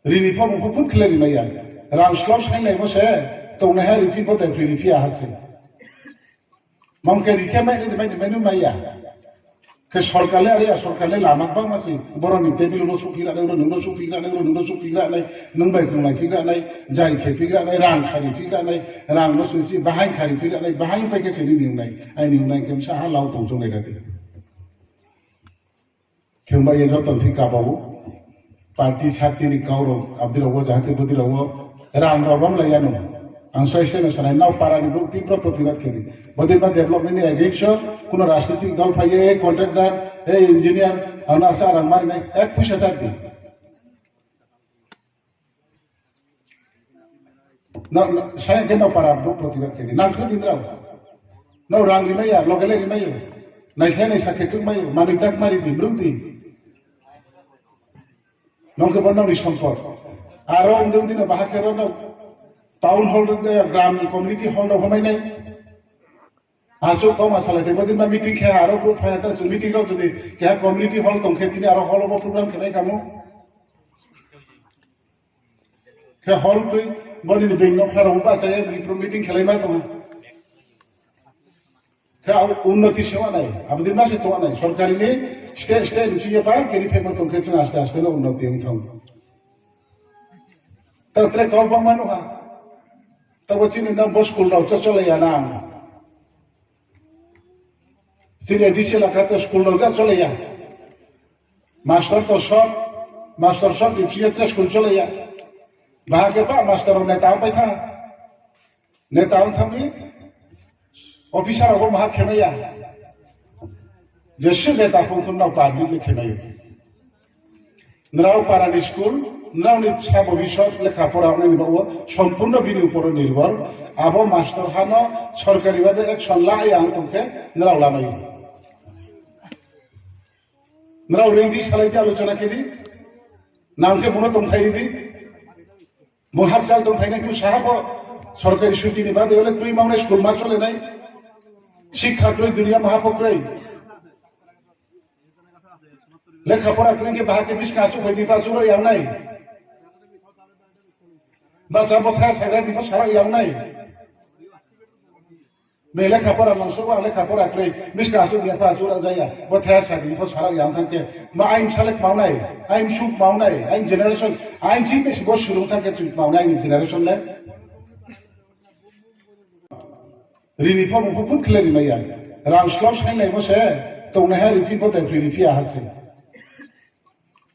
rini po mo put kleri maya rang slosh hai nei mo se to na ha ri po te ri pi a hase mam ke ri ke mai ni mai menu maya ke sorkale ari sorkale lama bang masih boroni tebil no supira nei no supira nei nung bai kung lai pira nei jai ke pira nei rang khari pira nei rang no susi bahai khari pira nei bahai pai ke se ni nei ai ni nei kem sa ha lau tong jong nei da ti kyung bai yo ton thi ka ba bu parti ছাত্রী ni kauro abdi rawo jahate bodi rawo rang rom la yano ang soisene sana naw para ni buk তীব্র প্রতিবাদ kedi bodin ba development ni against কোনো রাজনৈতিক দল পাইয়ে এই contractor এই engineer আনাসা আর আমার নাই এক পয়সা থাকবে না saya কেন para buk প্রতিবাদ kedi nang khudin raw no rang ni maya logale ni mayo nai khane sakhe tuk mayo manitak mari di brumti নংকে বন্যানি সম্পদ আরো অন্যদিন দিনে বাহাকের টাউন হল গ্রাম কমিউনিটি হল হমাই নাই আজও কম আসালাইতে বদিন বা মিটিং খেয়ে আরো গ্রুপ হয়ে আছে মিটিং রাও যদি কে কমিউনিটি হল তংখে তিনি আরো হল প্রোগ্রাম খেলাই কামো কে হল তুই বলি বেং নখার উবা চাই মিটিং খেলাই মা তোমা কে উন্নতি সেবা নাই আবদিন মাসে তোমা নাই সরকারি নেই স্টে রুচিয়ে পায় কেনি ফেমা তংখে চুন আস্তে আস্তে না উন্নতি আমি থাম তাত্রে কল বাংমানো হা তবে চিনি না বস স্কুল রাও চলে না চিনি দিছে লাগাতে স্কুল রাও চলে যা মাস্টার সব ডিফিয়েত্রে স্কুল চলে যা বাহাকে পা মাস্টার নেতাও পাই থা নেতাও থামি অফিসার অব মাহা খেমাইয়া যেসে নেতা পৌঁছনাও পাবলিক খেমাইয়া নরাও পারানি স্কুল নরাওনি ছা ভবিষ্যৎ লেখাপড়া নিবাও সম্পূর্ণ বিনি উপর নির্ভর আবো মাস্টার হানো সরকারিভাবে একশন লাই আং তংখে নরাও লামাই নরাও রেঙ্গি সালাইতে আলোচনা কেদি নামকে মনে তংখাই দি মহার চাল তংখাই না কিন্তু সাহাব সরকারি ছুটি নিবা দেলে তুই মামনে স্কুল মা চলে নাই শিক্ষা তুই দুনিয়া মহাপক্রই লেখাপড়া করেন বাহাকে বিশ কাছে হয়ে দিবা চুরো ইয়াও নাই বাসা বথা সাগা দিব সারা ইয়াও নাই বে লেখাপড়া মাংস বা লেখাপড়া করে বিশ কাছে দিয়া পা চুরা যাইয়া বথা সাগা দিব সারা ইয়াও থাকে মা আইন সালেক মাওনাই আইন সুখ মাওনাই আইন জেনারেশন আইন জিনিস বস শুরু থাকে চুক মাওনাই আইন জেনারেশন নে rini po mo put kleri maya rang slosh hai nei mo se to na ha ri po te ri pi a hase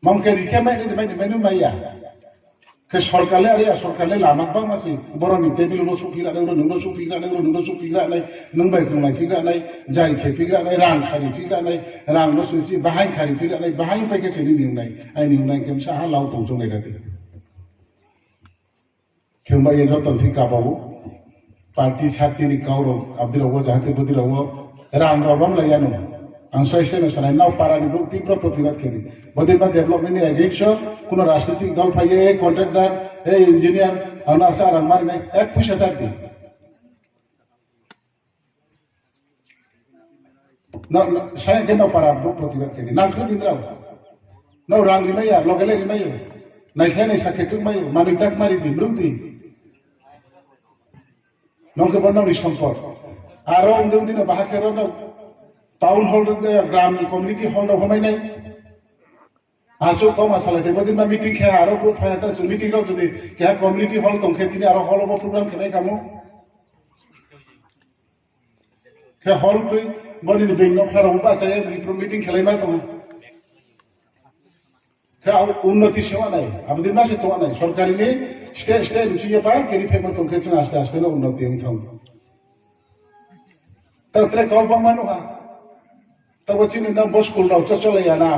mam ke ri ke mai ni mai menu maya ke sorkale lama bang masih boroni tebil no supira nei no supira nei nung bai kung lai pira nei jai ke pira nei rang khari pira nei rang no susi bahai khari pira nei bahai pai ke se ni nei ai ni nei kem sa ha lau tong jong nei da ti kyumba ye rotan thi ka babu parti ছাত্রী ni kauro abdi rawo jahate bodi rawo rang rom la yano ang soisene sana naw para ni buk তীব্র প্রতিবাদ kedi bodin ba development ni against কোনো রাজনৈতিক দল পাইয়ে এই contractor এই engineer আনাসা আর আমার নাই এক পয়সা থাকবে না saya কেন para buk প্রতিবাদ kedi nang khudin raw no rang ni maya logale ni mayo nai khane sakhe tuk mayo manitak mari di brumti নংকে বন্যানি সম্পদ আরো অন্যদিন দিনে বাহাকের টাউন হল গ্রাম কমিউনিটি হল হমাই নাই আজও কম আসালাইতে বদিন বা মিটিং খেয়ে আরো গ্রুপ হয়ে আছে মিটিং রাও যদি কে কমিউনিটি হল তংখে তিনি আরো হল প্রোগ্রাম খেলাই কামো কে হল তুই বলি বেং নখার উবা চাই মিটিং খেলাই মা তোমা কে উন্নতি সেবা নাই আবদিন মাসে তোমা নাই সরকারি নেই স্টে রুচিয়ে পায় কেনি ফেমা তংখে চুন আস্তে আস্তে না উন্নতি আমি থাম তাত্রে কল বাংমানো হা তবে চিনি না বস স্কুল রাও চলে না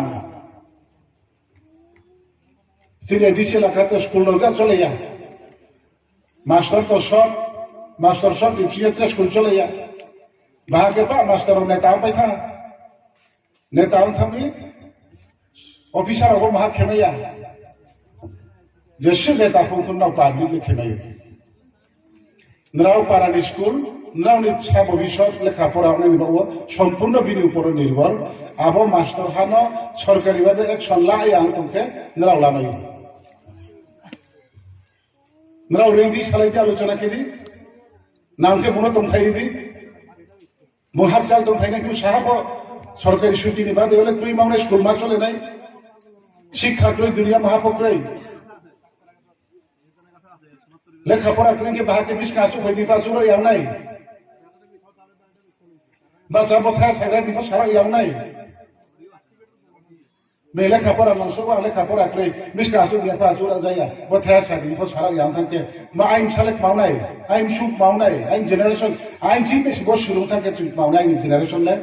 চিনি দিছে লাগাতে স্কুল রাও চলে যা মাস্টার সব ডিফিয়েত্রে স্কুল চলে যা বাহাকে পা মাস্টার নেতাও পাই থা নেতাও থামি অফিসার অব মাহা খেমাইয়া যেসে নেতা পৌঁছনাও পাবলিক খেমাইয়া নরাও পারানি স্কুল নরাওনি ছা ভবিষ্যৎ লেখাপড়া নিবাও সম্পূর্ণ বিনি উপর নির্ভর আবো মাস্টার হানো সরকারিভাবে একশন লাই আং তংখে নরাও লামাই Nrao rendi salai aluchona kedi. Namke mono tongthai di. Mohak sal tongthai na kiu sahapo সরকারি ছুটি নিবা দেহলে তুই মামনে স্কুল মা চলে নাই শিক্ষা তুই দুনিয়া মহাপক্রই লেখাপড়া তুই কি বাহাতে বিশ কাজু হইতে পারছো ইয়াও নাই বাসা বথা সারা দিব সারা ইয়াও নাই বে লেখাপড়া মানসবা লেখাপড়া তুই বিশ কাজু দিয়া পাজু যায়া বথা সারা দিব সারা ইয়াও থাকে মা আইম সালেক মাউনাই আইম সুক মাউনাই আইম জেনারেশন আইম জিনিস বস শুরু থাকে তুই মাউনাই জেনারেশন লে